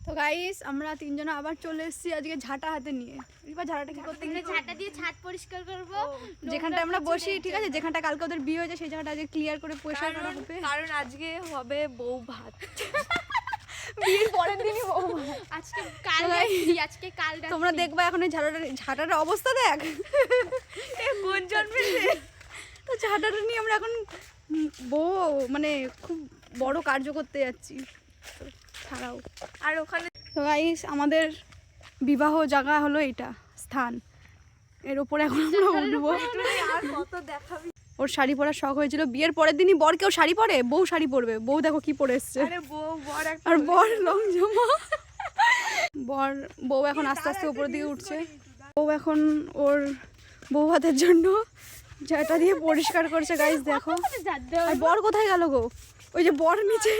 তো গাইস আমরা তিনজন আবার চলে এসেছি আজকে ঝাঁটা হাতে নিয়ে। রিপা ঝাঁটাটা কি করতে গেলে? ঝাঁটা দিয়ে ছাদ পরিষ্কার করব। যেখানটা আমরা বসি, ঠিক আছে, যেখানটা কালকে ওদের বিয়ে হয়েছে সেই জায়গাটা আজকে ক্লিয়ার করে পরিষ্কার করা হবে। কারণ আজকে হবে বউ ভাত। বিয়ের পরের দিনই বউ ভাত। আজকে কাল তোমরা দেখবা এখন এই ঝাঁটাটার অবস্থা দেখ। কোন জন্মের তো ঝাঁটাটা নিয়ে আমরা এখন বউ মানে খুব বড় কার্য করতে যাচ্ছি। ছাড়াও আর ওখানে তো গাইস আমাদের বিবাহ জায়গা হলো এটা স্থান, এর উপরে এখন আমরা উঠবো। আর কত দেখাবি। ওর শাড়ি পরার শখ হয়েছিল, বিয়ের পরের দিনই বর কেউ শাড়ি পরে, বউ শাড়ি পরবে। বউ দেখো কি পরে এসছে, আরে বউ বর একটা আর বর লং জামা। বউ এখন আস্তে আস্তে উপরের দিকে উঠছে। বউ এখন ওর বউ ভাতের জন্য যেটা দিয়ে পরিষ্কার করছে গাইস দেখো। আর বর কোথায় গেল গো? ওই যে বর নিচে।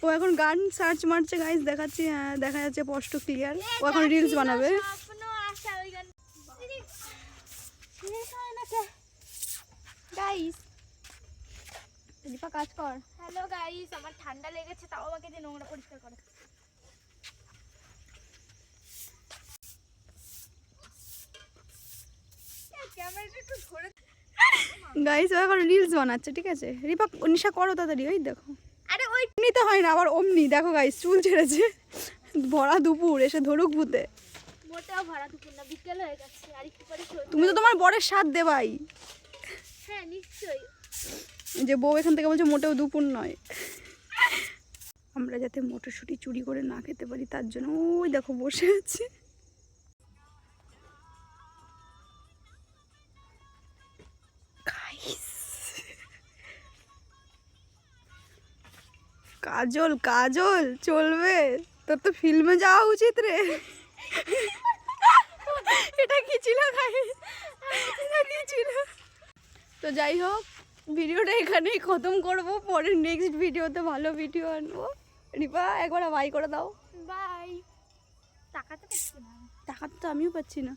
ও এখন গান সার্চ মারছে গাইস, দেখাচ্ছি। হ্যাঁ দেখা যাচ্ছে স্পষ্ট ক্লিয়ার। ও এখন রিলস বানাবে। গাইস দীপা কাজ কর। হ্যালো গাইস, আমার ঠান্ডা লেগেছে, তাও আমাকে দিয়ে নোংরা পরিষ্কার করে। ক্যামেরাটা একটু ধরে। গাইস ও এখন রিলস বানাচ্ছে, ঠিক আছে। রিপা নিশা করো তাড়াতাড়ি। ওই দেখো, আরে ওই নিতে হয় না আবার অমনি। দেখো গাইস চুল ছেড়েছে, ভরা দুপুর এসে ধরুক ভূতে। মোটাও ভরা দুপুর না, বিকেল হয়ে গেছে। আর একটু পরে তুমি তো তোমার বরের সাথ দেবাই। হ্যাঁ নিশ্চয়ই। যে বউ এখান থেকে বলছে মোটেও দুপুর নয়। আমরা যাতে মটরশুঁটি চুরি করে না খেতে পারি তার জন্য ওই দেখো বসে আছে। কাজল কাজল চলবে, তোর তো ফিল্মে যাওয়া উচিত রে। এটা কি ছিল গাইস? এটা কি ছিল? তো যাই হোক ভিডিওটা এখানেই খতম করব। পরের নেক্সট ভিডিওতে ভালো ভিডিও আনবো। রিপা একবার বাই করে দাও। বাই। টাকাতে পাচ্ছি না। টাকা তো আমিও পাচ্ছি না।